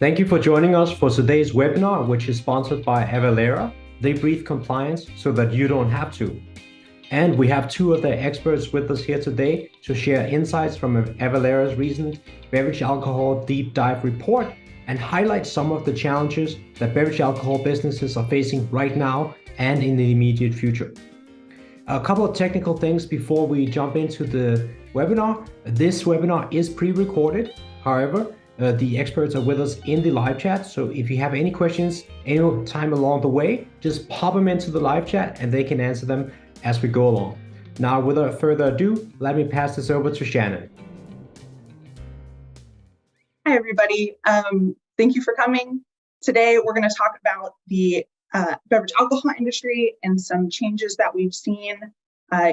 Thank you for joining us for today's webinar, which is sponsored by Avalara. They breathe compliance so that you don't have to. And we have two of the experts with us here today to share insights from Avalara's recent beverage alcohol deep dive report and highlight some of the challenges that beverage alcohol businesses are facing right now and in the immediate future. A couple of technical things before we jump into the webinar. This webinar is pre-recorded. However, the experts are with us in the live chat. So if you have any questions any time along the way, just pop them into the live chat and they can answer them as we go along. Now, without further ado, let me pass this over to Shannon. Hi, everybody. Thank you for coming. Today, we're going to talk about the beverage alcohol industry and some changes that we've seen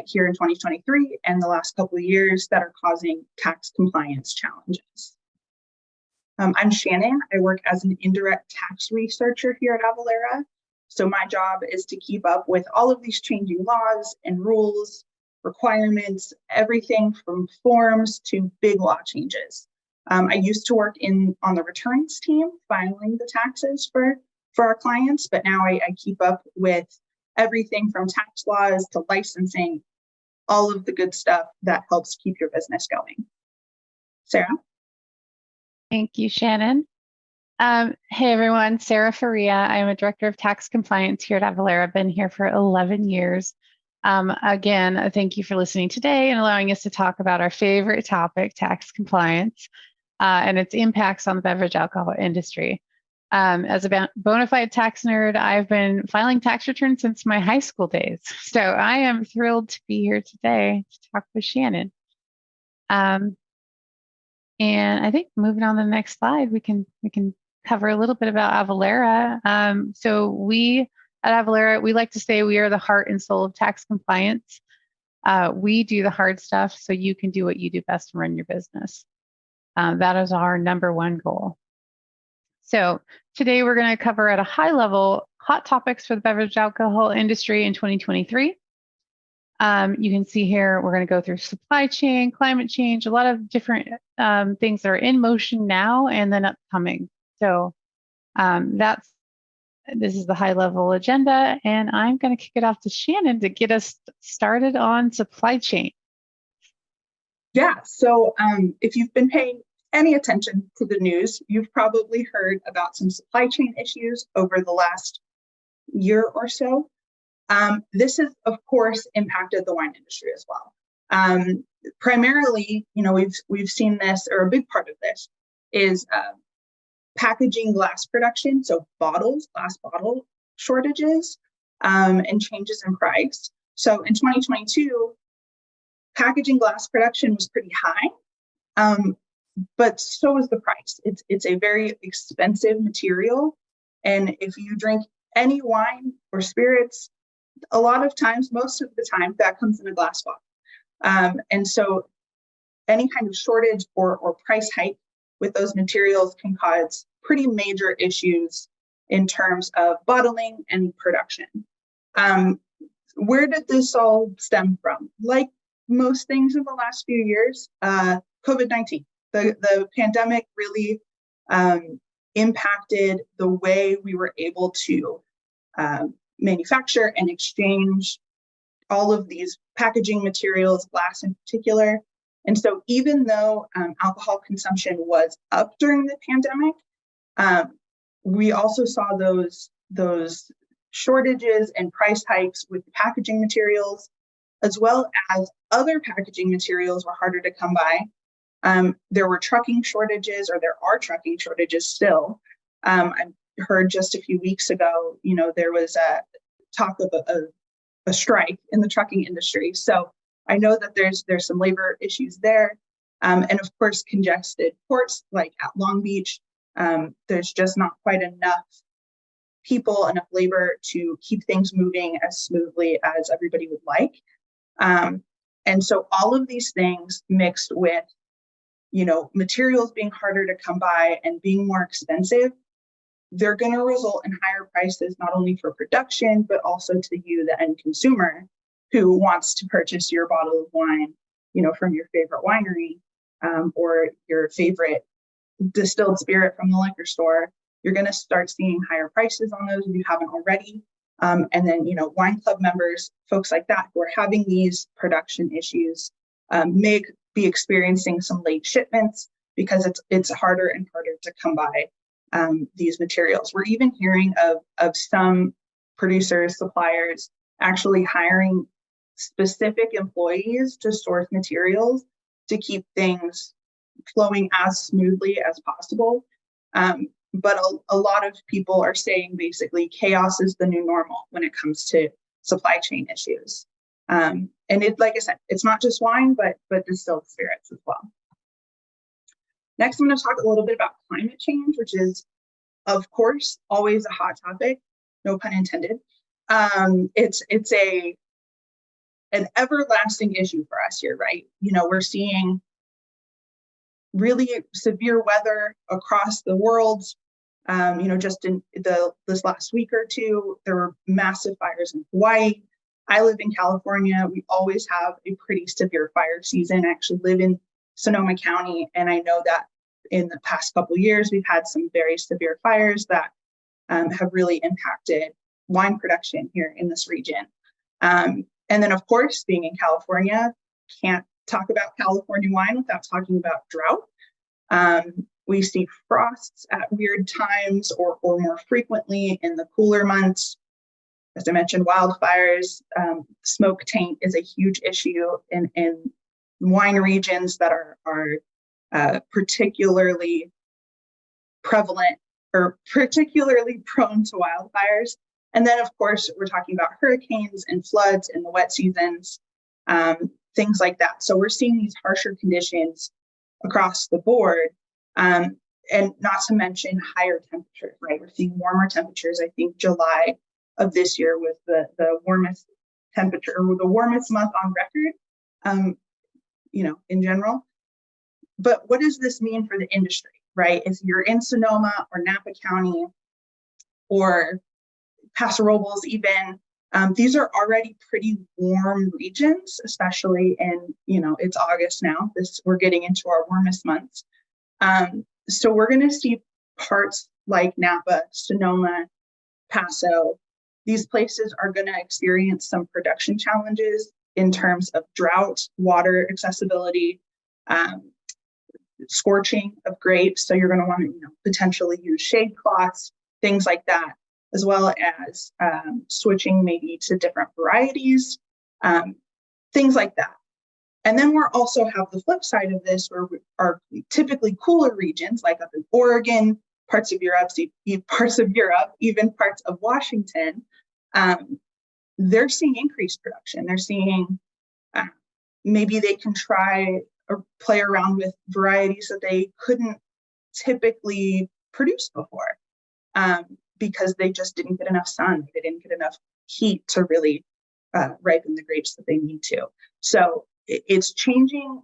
here in 2023 and the last couple of years that are causing tax compliance challenges. I'm Shannon. I work as an indirect tax researcher here at Avalara. So my job is to keep up with all of these changing laws and rules, requirements, everything from forms to big law changes. I used to work on the returns team, filing the taxes for our clients, but now I keep up with everything from tax laws to licensing, all of the good stuff that helps keep your business going. Sarah? Thank you, Shannon. Hey, everyone. Sarah Faria. I'm a director of tax compliance here at Avalara. I've been here for 11 years. Again, thank you for listening today and allowing us to talk about our favorite topic, tax compliance, and its impacts on the beverage alcohol industry. As a bona fide tax nerd, I've been filing tax returns since my high school days. So I am thrilled to be here today to talk with Shannon. And I think moving on to the next slide, we can cover a little bit about Avalara. So we at Avalara, we like to say we are the heart and soul of tax compliance. We do the hard stuff so you can do what you do best and run your business. That is our number one goal. So today we're going to cover at a high level hot topics for the beverage alcohol industry in 2023. You can see here, we're going to go through supply chain, climate change, a lot of different things that are in motion now and then upcoming. So this is the high level agenda, and I'm going to kick it off to Shannon to get us started on supply chain. Yeah, so if you've been paying any attention to the news, you've probably heard about some supply chain issues over the last year or so. This has, of course, impacted the wine industry as well. Primarily, we've seen this, or a big part of this is packaging glass production, so glass bottle shortages, and changes in price. So in 2022, packaging glass production was pretty high, but so was the price. It's a very expensive material, and if you drink any wine or spirits, a lot of times, most of the time, that comes in a glass bottle. And so any kind of shortage or price hike with those materials can cause pretty major issues in terms of bottling and production. Where did this all stem from? Like most things in the last few years, COVID-19. The pandemic really impacted the way we were able to manufacture and exchange all of these packaging materials, glass in particular. And so even though alcohol consumption was up during the pandemic, we also saw those shortages and price hikes with the packaging materials, as well as other packaging materials were harder to come by. There were trucking shortages, or there are trucking shortages still. I heard just a few weeks ago, there was a talk of a strike in the trucking industry. So I know that there's some labor issues there. And of course, congested ports like at Long Beach, there's just not quite enough people, enough labor to keep things moving as smoothly as everybody would like. And so all of these things mixed with, materials being harder to come by and being more expensive, they're going to result in higher prices, not only for production, but also to you, the end consumer, who wants to purchase your bottle of wine, from your favorite winery, or your favorite distilled spirit from the liquor store, you're going to start seeing higher prices on those if you haven't already. And then, wine club members, folks like that who are having these production issues may be experiencing some late shipments because it's harder and harder to come by these materials. We're even hearing of some producers, suppliers actually hiring specific employees to source materials to keep things flowing as smoothly as possible. But a lot of people are saying basically chaos is the new normal when it comes to supply chain issues. And like I said, it's not just wine, but distilled spirits as well. Next, I'm going to talk a little bit about climate change, which is, of course, always a hot topic, no pun intended. It's an everlasting issue for us here, right? We're seeing really severe weather across the world. Just in this last week or two, there were massive fires in Hawaii. I live in California. We always have a pretty severe fire season. I actually live in Sonoma County, and I know that in the past couple of years, we've had some very severe fires that have really impacted wine production here in this region. And then, of course, being in California, can't talk about California wine without talking about drought. We see frosts at weird times or more frequently in the cooler months. As I mentioned, wildfires, smoke taint is a huge issue in wine regions that are particularly prevalent or particularly prone to wildfires. And then, of course, we're talking about hurricanes and floods in the wet seasons, things like that. So we're seeing these harsher conditions across the board, and not to mention higher temperatures, right? We're seeing warmer temperatures. I think July of this year was the warmest temperature, or the warmest month on record, in general. But what does this mean for the industry, right? If you're in Sonoma or Napa County or Paso Robles even, these are already pretty warm regions, especially in, it's August now. We're getting into our warmest months. So we're going to see parts like Napa, Sonoma, Paso. These places are going to experience some production challenges in terms of drought, water accessibility, scorching of grapes. So you're going to want to potentially use shade cloths, things like that, as well as switching maybe to different varieties, things like that. And then we're also have the flip side of this, where we are typically cooler regions, like up in Oregon, parts of Europe, even parts of Washington. They're seeing increased production. They're seeing maybe they can try or play around with varieties that they couldn't typically produce before, because they just didn't get enough sun. They didn't get enough heat to really ripen the grapes that they need to. So it's changing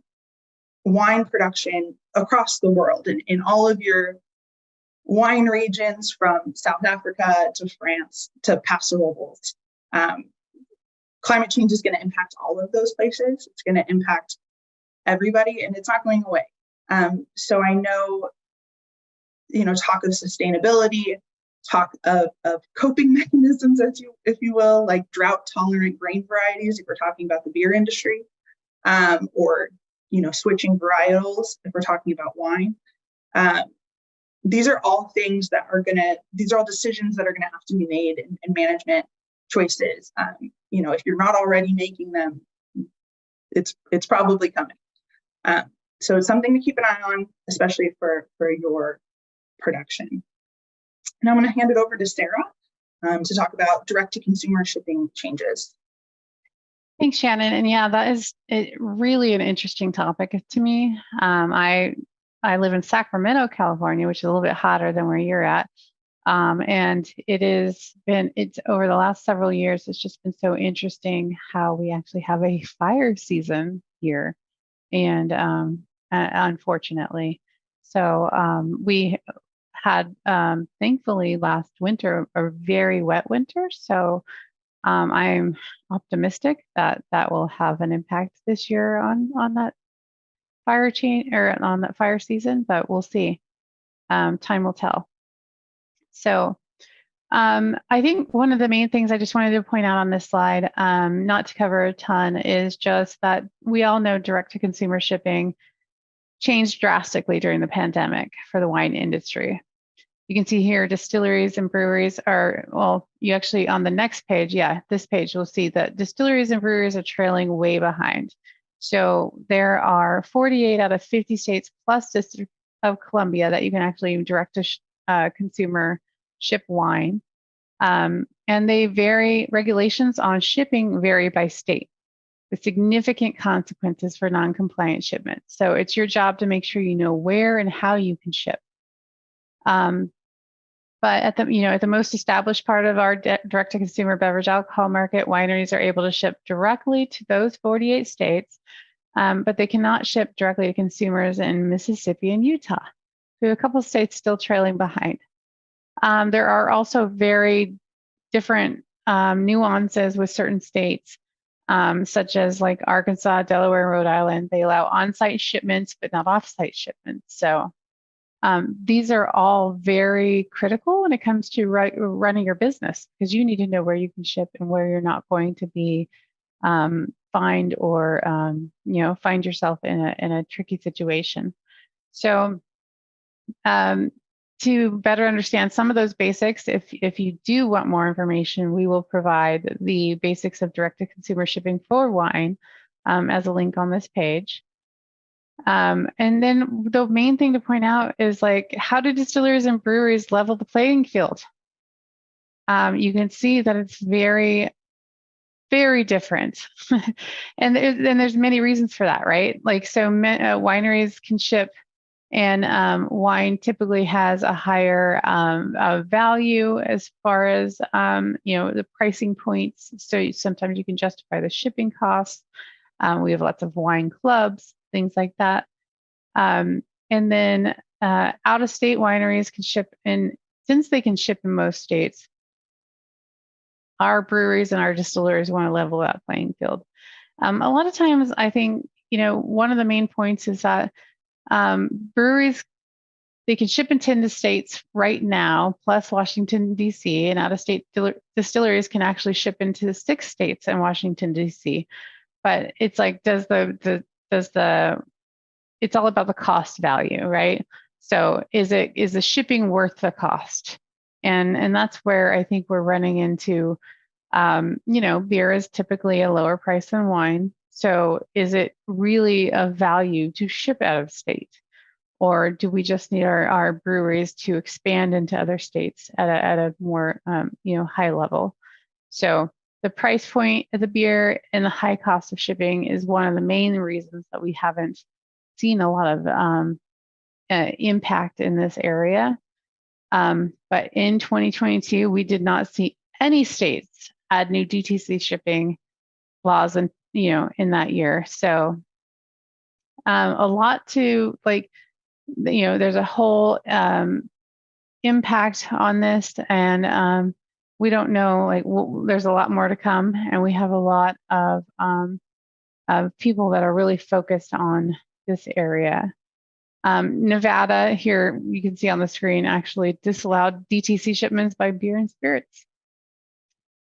wine production across the world, and in all of your wine regions, from South Africa to France to Paso Robles. Climate change is going to impact all of those places. It's going to impact everybody, and it's not going away. So I know, talk of sustainability, talk of coping mechanisms, if you will, like drought tolerant grain varieties, if we're talking about the beer industry, or, switching varietals, if we're talking about wine. These are all things that these are all decisions that are going to have to be made, and management choices. If you're not already making them, it's probably coming. So it's something to keep an eye on, especially for your production. Now I'm going to hand it over to Sarah to talk about direct-to-consumer shipping changes. Thanks, Shannon. And yeah, that is really an interesting topic to me. I live in Sacramento, California, which is a little bit hotter than where you're at. And it's over the last several years, it's just been so interesting how we actually have a fire season here. And unfortunately, so we had, thankfully, last winter, a very wet winter. So I'm optimistic that will have an impact this year on that fire chain, or on that fire season, but we'll see. time will tell. So I think one of the main things I just wanted to point out on this slide, not to cover a ton, is just that we all know direct-to-consumer shipping changed drastically during the pandemic for the wine industry. You can see here distilleries and breweries are, well, you actually on the next page, this page, you'll see that distilleries and breweries are trailing way behind. So there are 48 out of 50 states plus District of Columbia that you can actually direct to consumer ship wine. And they vary, regulations on shipping vary by state, with significant consequences for non-compliant shipments. So it's your job to make sure you know where and how you can ship. But at the most established part of our direct-to-consumer beverage alcohol market, wineries are able to ship directly to those 48 states, but they cannot ship directly to consumers in Mississippi and Utah. So a couple of states still trailing behind. There are also very different nuances with certain states, such as like Arkansas, Delaware, and Rhode Island. They allow on-site shipments, but not off-site shipments. So these are all very critical when it comes to running your business, because you need to know where you can ship and where you're not going to be fined or find yourself in a tricky situation. So to better understand some of those basics, if you do want more information, we will provide the basics of direct-to-consumer shipping for wine as a link on this page. And then the main thing to point out is, like, how do distilleries and breweries level the playing field? You can see that it's very, very different. and there's many reasons for that, right? Like, so wineries can ship, and wine typically has a higher value as far as the pricing points. So sometimes you can justify the shipping costs. We have lots of wine clubs, things like that. And then out-of-state wineries can ship in, since they can ship in most states, our breweries and our distilleries want to level that playing field. A lot of times, I think, one of the main points is that breweries, they can ship in 10 states right now, plus Washington, D.C., and out-of-state distilleries can actually ship into 6 states and Washington, D.C. But it's like, it's all about the cost value, right? So is the shipping worth the cost? And that's where I think we're running into, beer is typically a lower price than wine. So is it really of value to ship out of state? Or do we just need our breweries to expand into other states at a more, high level? So the price point of the beer and the high cost of shipping is one of the main reasons that we haven't seen a lot of impact in this area. But in 2022, we did not see any states add new DTC shipping laws in that year. So a lot to, like, there's a whole impact on this, and we don't know, like, there's a lot more to come, and we have a lot of people that are really focused on this area. Nevada, here you can see on the screen, actually disallowed DTC shipments by beer and spirits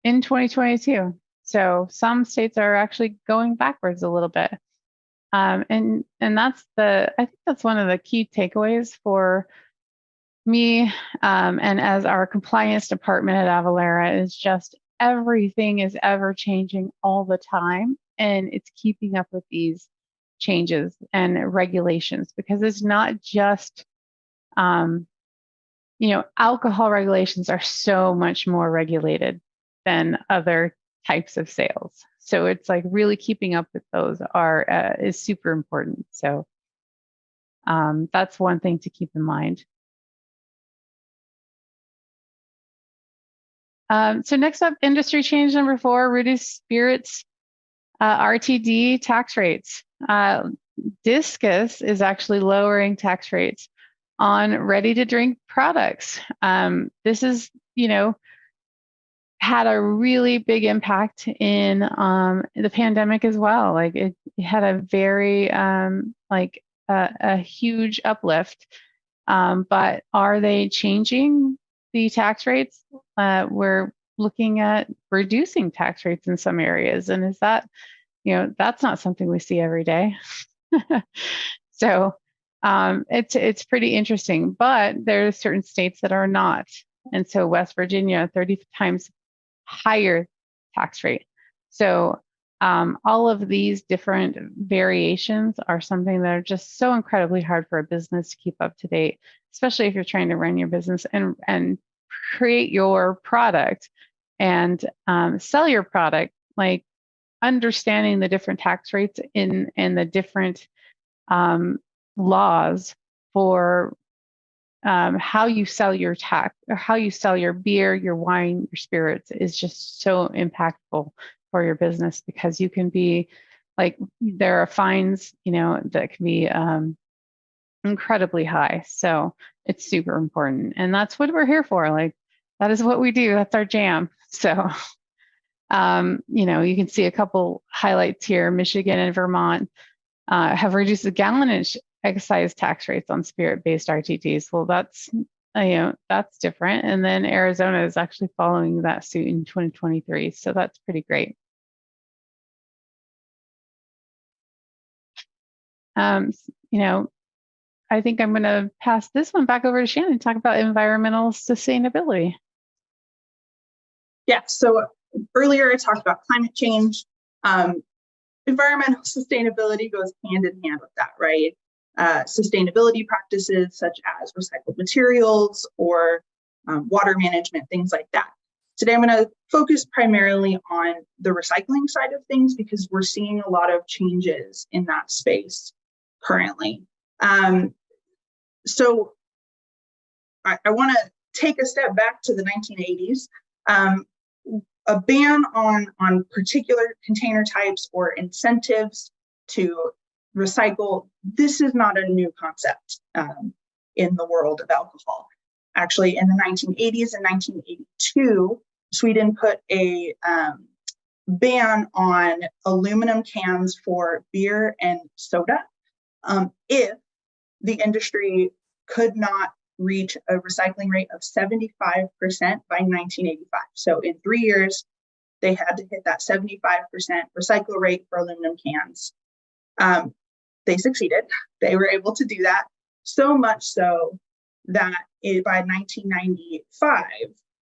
in 2022. So some states are actually going backwards a little bit. And that's I think that's one of the key takeaways for me, and as our compliance department at Avalara, is just everything is ever changing all the time, and it's keeping up with these changes and regulations, because it's not just, alcohol regulations are so much more regulated than other types of sales. So it's like really keeping up with those is super important. So that's one thing to keep in mind. So next up, industry change number 4, Rudys Spirits RTD tax rates. Discus is actually lowering tax rates on ready-to-drink products. This is, had a really big impact in the pandemic as well. Like it had a very a huge uplift But are they changing the tax rates? We're looking at reducing tax rates in some areas. And is that, that's not something we see every day. So it's pretty interesting, but there are certain states that are not. And so West Virginia, 30 times higher tax rate. So all of these different variations are something that are just so incredibly hard for a business to keep up to date, especially if you're trying to run your business and create your product and sell your product, like understanding the different tax rates in the different laws for how you sell your or how you sell your beer, your wine, your spirits is just so impactful for your business, because you can be like, there are fines, that can be incredibly high. So it's super important. And that's what we're here for. Like, that is what we do. That's our jam. So, you can see a couple highlights here. Michigan and Vermont have reduced the gallonage excise tax rates on spirit-based RTDs. Well, that's different. And then Arizona is actually following that suit in 2023. So that's pretty great. I think I'm going to pass this one back over to Shannon to talk about environmental sustainability. Yeah, so earlier I talked about climate change. Environmental sustainability goes hand in hand with that, right? Sustainability practices such as recycled materials or water management, things like that. Today, I'm going to focus primarily on the recycling side of things, because we're seeing a lot of changes in that space currently. So I want to take a step back to the 1980s. A ban on particular container types or incentives to recycle, this is not a new concept in the world of alcohol. Actually, in the 1980s and 1982, Sweden put a ban on aluminum cans for beer and soda if the industry could not reach a recycling rate of 75% by 1985. So in 3 years, they had to hit that 75% recycle rate for aluminum cans. They succeeded. They were able to do that, so much so that by 1995,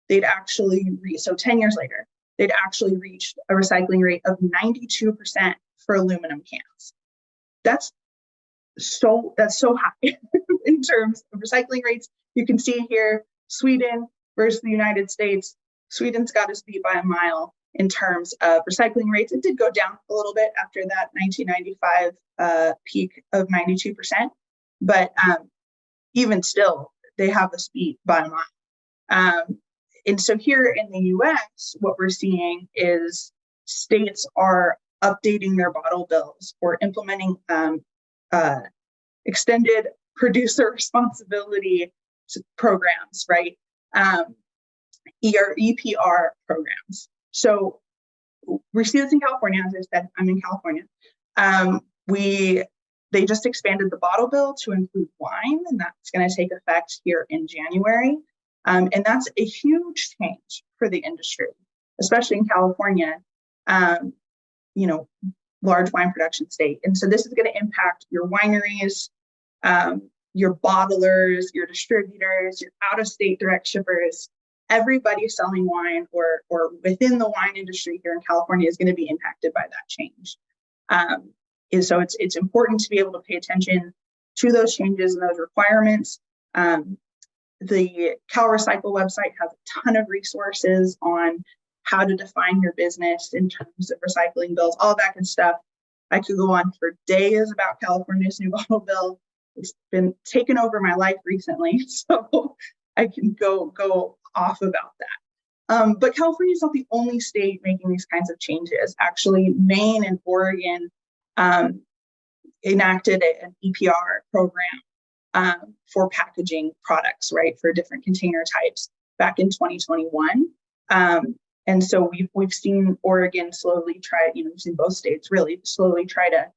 they'd actually so 10 years later, they'd actually reached a recycling rate of 92% for aluminum cans. That's so high in terms of recycling rates. You can see here, Sweden versus the United States. Sweden's got us beat by a mile in terms of recycling rates. It did go down a little bit after that 1995 peak of 92%, but even still, they have us beat by a mile. And so here in the US, what we're seeing is states are updating their bottle bills or implementing extended producer responsibility programs, right? EPR programs. So we see this in California. As I said, I'm in California. They just expanded the bottle bill to include wine, and that's going to take effect here in January. And that's a huge change for the industry, especially in California, large wine production state. And so this is going to impact your wineries, your bottlers, your distributors, your out-of-state direct shippers. Everybody selling wine or within the wine industry here in California is going to be impacted by that change. So it's important to be able to pay attention to those changes and those requirements. The CalRecycle website has a ton of resources on how to define your business in terms of recycling bills, all that good stuff. I could go on for days about California's new bottle bill. It's been taken over my life recently, so I can go off about that. But California is not the only state making these kinds of changes. Actually, Maine and Oregon enacted an EPR program for packaging products, right, for different container types back in 2021. And so we've seen Oregon slowly try, we've seen both states really slowly try to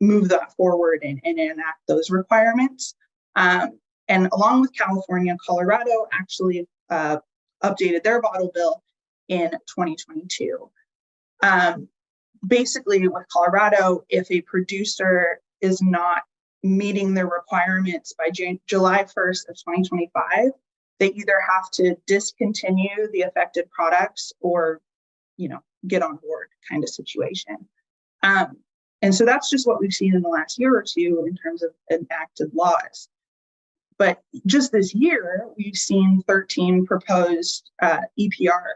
move that forward and enact those requirements. And along with California, Colorado actually updated their bottle bill in 2022. Basically, with Colorado, if a producer is not meeting their requirements by July 1st of 2025, they either have to discontinue the affected products or, get on board kind of situation. And so that's just what we've seen in the last year or two in terms of enacted laws. But just this year, we've seen 13 proposed EPR,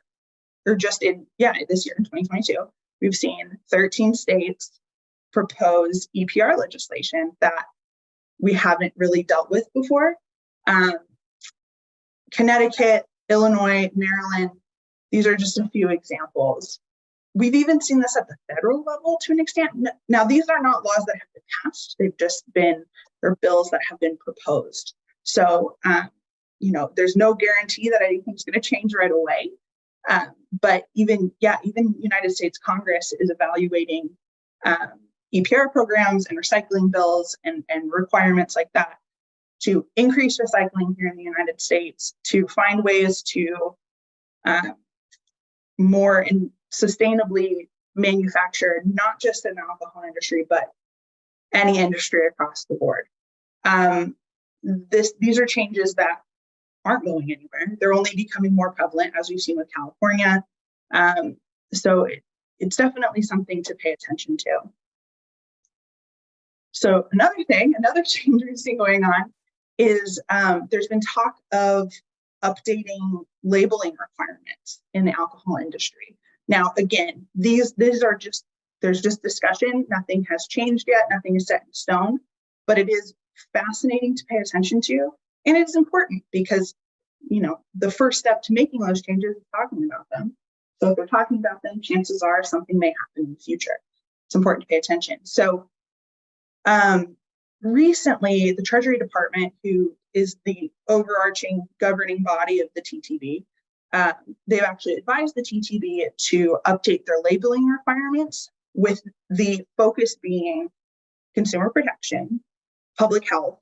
or this year in 2022, we've seen 13 states propose EPR legislation that we haven't really dealt with before. Connecticut, Illinois, Maryland, these are just a few examples. We've even seen this at the federal level to an extent. Now, these are not laws that have been passed. They've just been, or bills that have been proposed. So, there's no guarantee that anything's going to change right away. But even United States Congress is evaluating EPR programs and recycling bills and requirements like that to increase recycling here in the United States, to find ways to more and sustainably manufacture, not just in the alcohol industry, but any industry across the board. These are changes that aren't going anywhere. They're only becoming more prevalent, as we've seen with California. So it's definitely something to pay attention to. So another change we've seen going on is there's been talk of updating labeling requirements in the alcohol industry. Now, again, these are just, there's just discussion. Nothing has changed yet. Nothing is set in stone, but it is fascinating to pay attention to. And it's important because, the first step to making those changes is talking about them. So if they're talking about them, chances are something may happen in the future. It's important to pay attention. So recently, the Treasury Department, who is the overarching governing body of the TTB, they've actually advised the TTB to update their labeling requirements, with the focus being consumer protection, public health,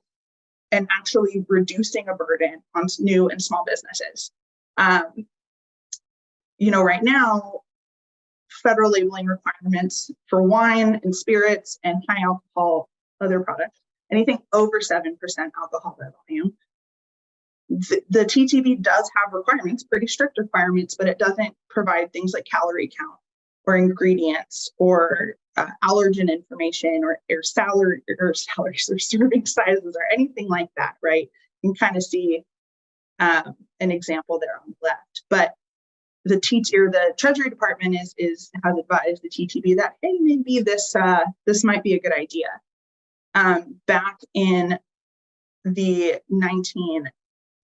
and actually reducing a burden on new and small businesses. Right now, federal labeling requirements for wine and spirits and high alcohol other products, anything over 7% alcohol by volume. The TTB does have requirements, pretty strict requirements, but it doesn't provide things like calorie count or ingredients or allergen information or salaries or serving sizes or anything like that, right? You can kind of see an example there on the left. But the Treasury Department has advised the TTB that, hey, maybe this might be a good idea. Back in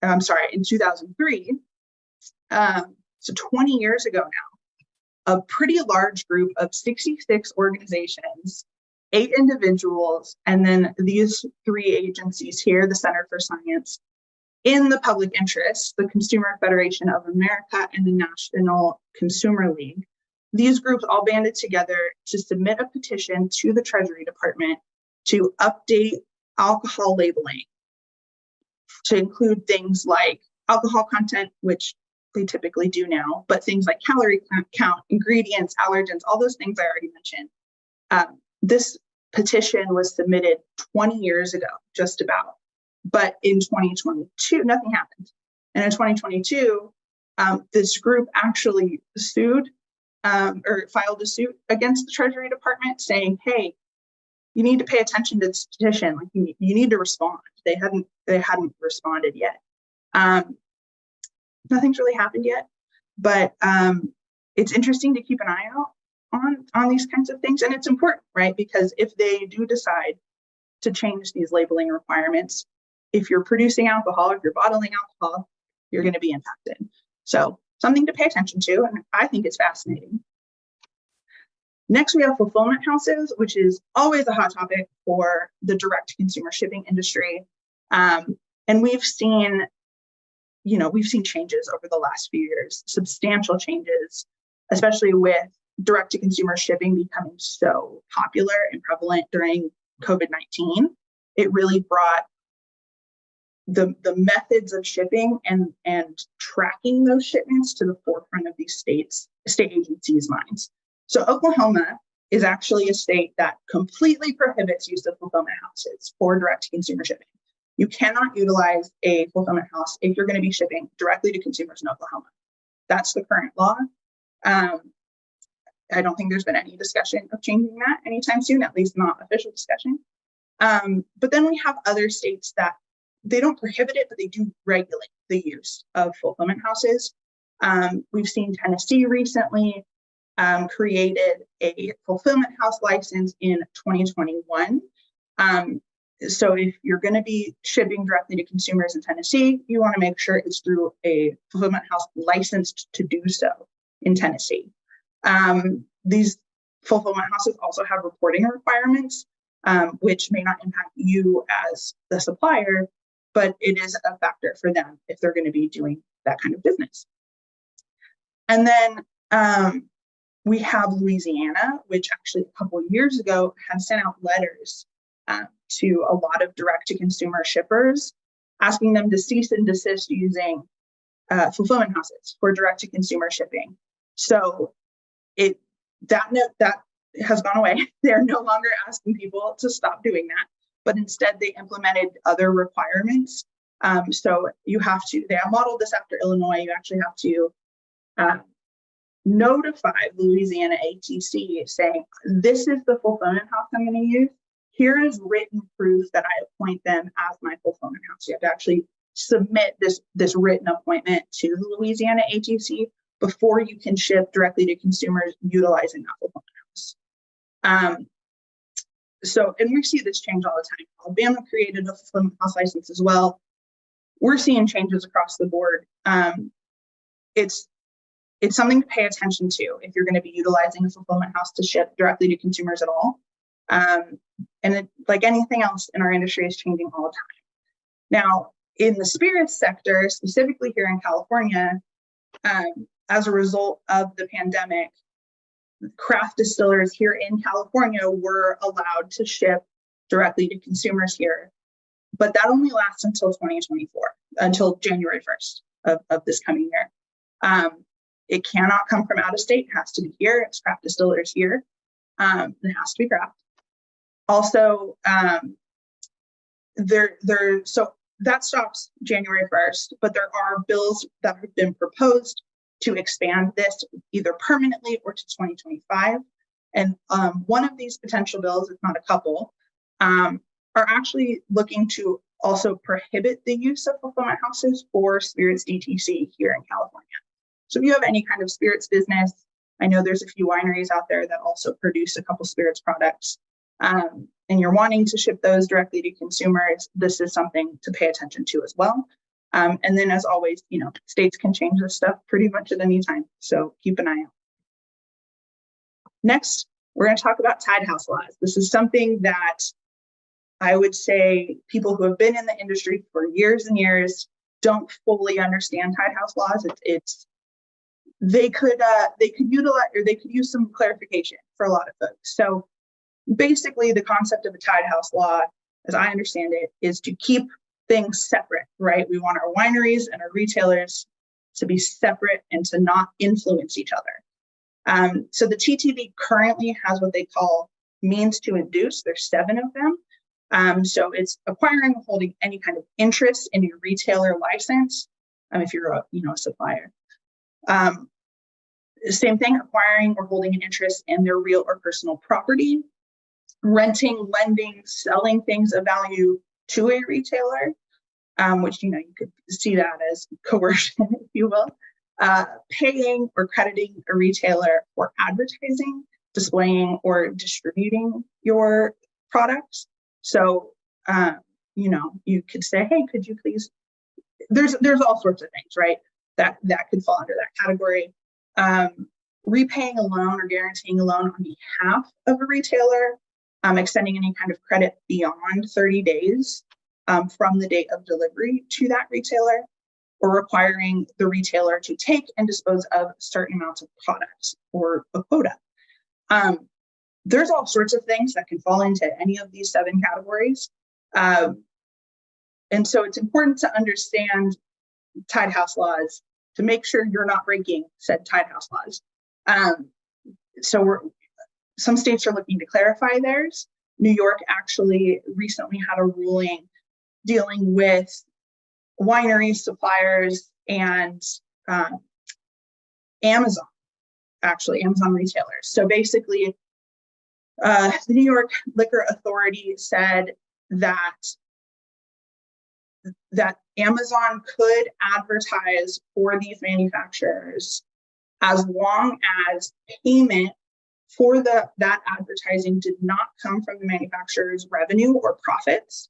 in 2003, so 20 years ago now, a pretty large group of 66 organizations, 8 individuals, and then these 3 agencies here, the Center for Science, in the public interest, the Consumer Federation of America and the National Consumer League. These groups all banded together to submit a petition to the Treasury Department to update alcohol labeling to include things like alcohol content, which they typically do now, but things like calorie count, ingredients, allergens, all those things I already mentioned. This petition was submitted 20 years ago, just about. But in 2022, nothing happened. And in 2022, this group actually sued or filed a suit against the Treasury Department saying, hey, you need to pay attention to this petition. Like you need to respond. They hadn't responded yet. Nothing's really happened yet, but it's interesting to keep an eye out on these kinds of things. And it's important, right? Because if they do decide to change these labeling requirements, if you're producing alcohol, if you're bottling alcohol, you're going to be impacted. So something to pay attention to, and I think it's fascinating. Next, we have fulfillment houses, which is always a hot topic for the direct-to-consumer shipping industry. And we've seen changes over the last few years, substantial changes, especially with direct-to-consumer shipping becoming so popular and prevalent during COVID-19, it really brought the methods of shipping and tracking those shipments to the forefront of these state agencies' minds. So Oklahoma is actually a state that completely prohibits use of fulfillment houses for direct-to-consumer shipping. You cannot utilize a fulfillment house if you're going to be shipping directly to consumers in Oklahoma. That's the current law. I don't think there's been any discussion of changing that anytime soon, at least not official discussion. But then we have other states that they don't prohibit it, but they do regulate the use of fulfillment houses. We've seen Tennessee recently created a fulfillment house license in 2021. So if you're going to be shipping directly to consumers in Tennessee, you want to make sure it's through a fulfillment house licensed to do so in Tennessee. These fulfillment houses also have reporting requirements, which may not impact you as the supplier, but it is a factor for them if they're going to be doing that kind of business. And then we have Louisiana, which actually a couple of years ago had sent out letters to a lot of direct-to-consumer shippers, asking them to cease and desist using fulfillment houses for direct-to-consumer shipping. So that has gone away. They're no longer asking people to stop doing that, but instead they implemented other requirements. So you have to, they have modeled this after Illinois, you actually have to notify Louisiana ATC saying, this is the fulfillment house I'm going to use. Here is written proof that I appoint them as my fulfillment house. You have to actually submit this written appointment to the Louisiana ATC before you can ship directly to consumers utilizing that fulfillment house. And we see this change all the time. Alabama created a fulfillment house license as well. We're seeing changes across the board. It's something to pay attention to if you're going to be utilizing a fulfillment house to ship directly to consumers at all. Like anything else in our industry, is changing all the time. Now, in the spirits sector, specifically here in California, as a result of the pandemic, craft distillers here in California were allowed to ship directly to consumers here. But that only lasts until 2024, until January 1st of this coming year. It cannot come from out of state. It has to be here. It's craft distillers here. It has to be craft. Also, so that stops January 1st, but there are bills that have been proposed to expand this either permanently or to 2025. And one of these potential bills, if not a couple, are actually looking to also prohibit the use of fulfillment houses for spirits DTC here in California. So if you have any kind of spirits business, I know there's a few wineries out there that also produce a couple spirits products, and you're wanting to ship those directly to consumers, this is something to pay attention to as well. And then as always, states can change this stuff pretty much at any time. So keep an eye out. Next, we're going to talk about tied house laws. This is something that I would say people who have been in the industry for years and years don't fully understand tied house laws. They could utilize, or they could use some clarification for a lot of folks. So basically the concept of a tied house law, as I understand it, is to keep things separate, right? We want our wineries and our retailers to be separate and to not influence each other. So the TTV currently has what they call means to induce. There's 7 of them. So it's acquiring or holding any kind of interest in your retailer license, if you're a supplier. Same thing, acquiring or holding an interest in their real or personal property, renting, lending, selling things of value to a retailer, which you could see that as coercion, if you will, paying or crediting a retailer for advertising, displaying, or distributing your products. So you could say, hey, could you please? There's all sorts of things, right? That could fall under that category. Repaying a loan or guaranteeing a loan on behalf of a retailer, extending any kind of credit beyond 30 days from the date of delivery to that retailer, or requiring the retailer to take and dispose of certain amounts of products or a quota. there's all sorts of things that can fall into any of these 7 categories. And so it's important to understand Tied House laws to make sure you're not breaking said Tied House laws. Some states are looking to clarify theirs. New York actually recently had a ruling dealing with wineries, suppliers, and Amazon retailers. So basically, the New York Liquor Authority said that Amazon could advertise for these manufacturers as long as payment for that advertising did not come from the manufacturer's revenue or profits,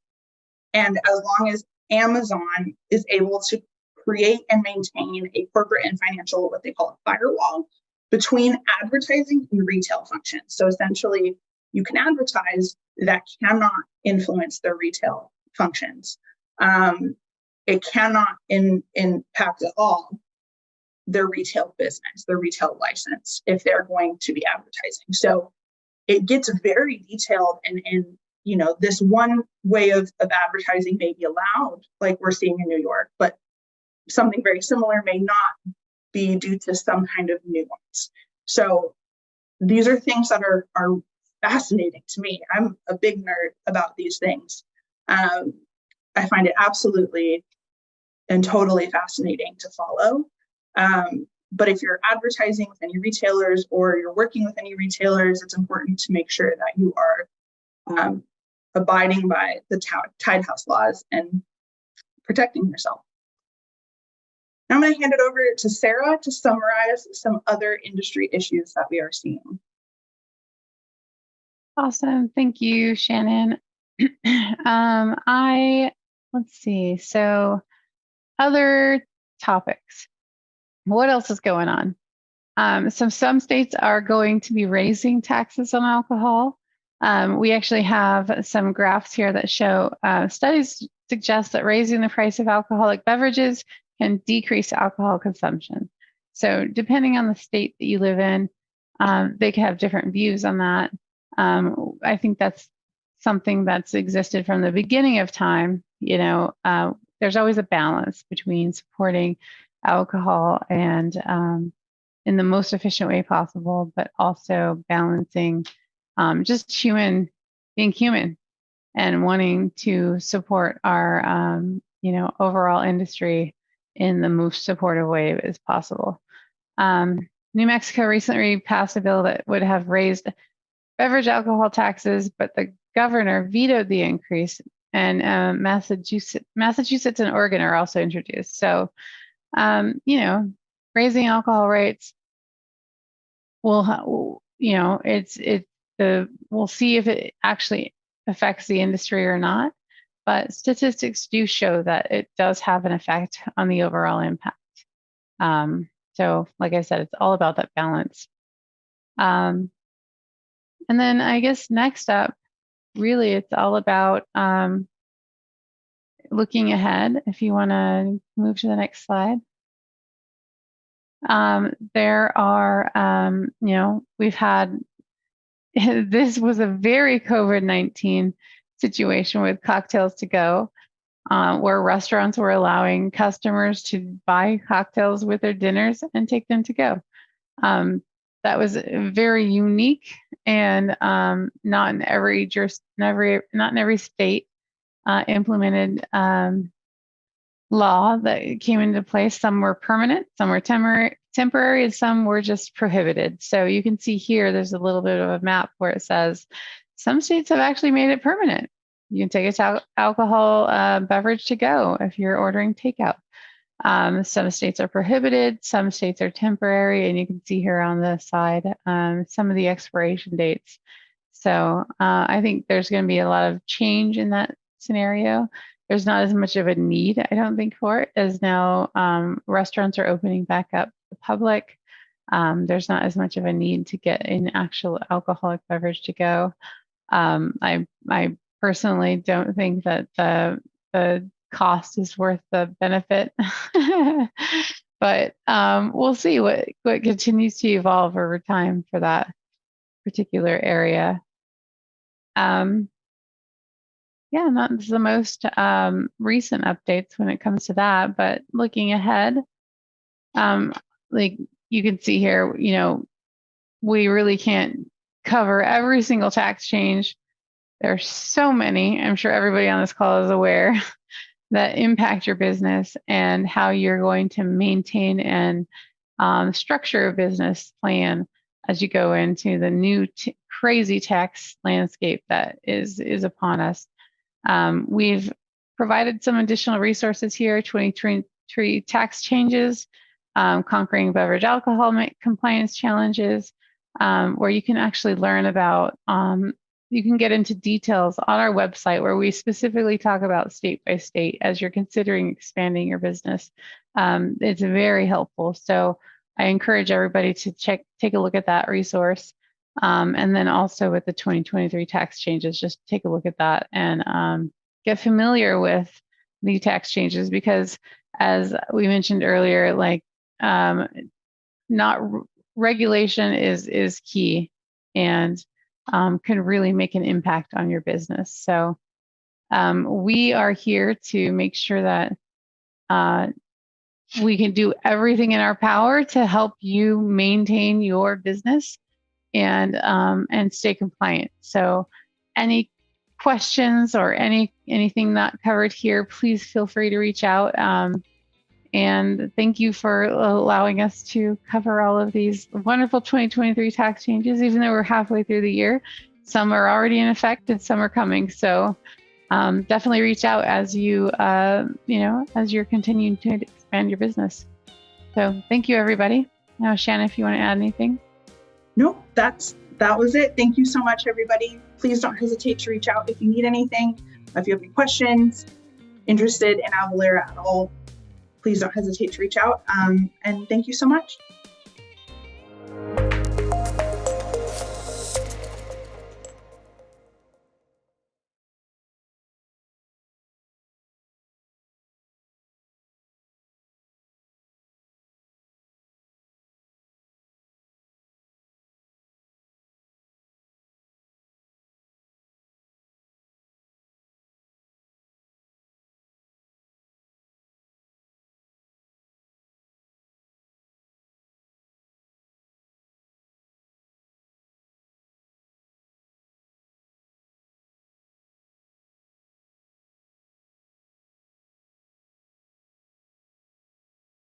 and as long as Amazon is able to create and maintain a corporate and financial, what they call a firewall, between advertising and retail functions. So essentially, you can advertise that cannot influence their retail functions. It cannot impact at all their retail business, their retail license, if they're going to be advertising. So it gets very detailed, and this one way of advertising may be allowed, like we're seeing in New York, but something very similar may not be due to some kind of nuance. So these are things that are fascinating to me. I'm a big nerd about these things. I find it absolutely and totally fascinating to follow. But if you're advertising with any retailers or you're working with any retailers, it's important to make sure that you are abiding by the Tied House laws and protecting yourself. Now I'm going to hand it over to Sarah to summarize some other industry issues that we are seeing. Awesome. Thank you, Shannon. Let's see. So other topics. What else is going on? Some states are going to be raising taxes on alcohol. We actually have some graphs here that show studies suggest that raising the price of alcoholic beverages can decrease alcohol consumption. So depending on the state that you live in, they can have different views on that. I think that's something that's existed from the beginning of time. There's always a balance between supporting alcohol and in the most efficient way possible, but also balancing just being human and wanting to support our overall industry in the most supportive way as possible. New Mexico recently passed a bill that would have raised beverage alcohol taxes, but the governor vetoed the increase, and Massachusetts and Oregon are also introduced. So, raising alcohol rates we'll see if it actually affects the industry or not. But statistics do show that it does have an effect on the overall impact. So, like I said, it's all about that balance. And then I guess next up, really, it's all about looking ahead. If you want to move to the next slide. There are, we've had, this was a very COVID-19 situation with cocktails to go, where restaurants were allowing customers to buy cocktails with their dinners and take them to go. That was very unique, and not in every state implemented law that came into place. Some were permanent, some were temporary, and some were just prohibited. So you can see here, there's a little bit of a map where it says some states have actually made it permanent. You can take a alcohol beverage to go if you're ordering takeout. Some states are prohibited, some states are temporary, and you can see here on the side some of the expiration dates. So I think there's going to be a lot of change in that scenario. There's not as much of a need, I don't think, for it, as now restaurants are opening back up to the public. There's not as much of a need to get an actual alcoholic beverage to go. I personally don't think that the cost is worth the benefit, but we'll see what continues to evolve over time for that particular area. Yeah, not the most recent updates when it comes to that, but looking ahead, like you can see here, we really can't cover every single tax change. There's so many, I'm sure everybody on this call is aware, that impact your business and how you're going to maintain and structure a business plan as you go into the new crazy tax landscape that is upon us. We've provided some additional resources here, 2023 tax changes, conquering beverage alcohol compliance challenges, where you can actually learn about, you can get into details on our website where we specifically talk about state by state as you're considering expanding your business. It's very helpful. So I encourage everybody to take a look at that resource. And then also with the 2023 tax changes, just take a look at that and get familiar with the tax changes, because as we mentioned earlier, like regulation is key and can really make an impact on your business. So we are here to make sure that we can do everything in our power to help you maintain your business and stay compliant. So any questions or anything not covered here, please feel free to reach out. And thank you for allowing us to cover all of these wonderful 2023 tax changes, even though we're halfway through the year. Some are already in effect and some are coming. So definitely reach out as as you're continuing to expand your business. So thank you, everybody. Now, Shannon, if you want to add anything. Nope, that was it. Thank you so much, everybody. Please don't hesitate to reach out if you need anything. If you have any questions, interested in Avalara at all, please don't hesitate to reach out. And thank you so much.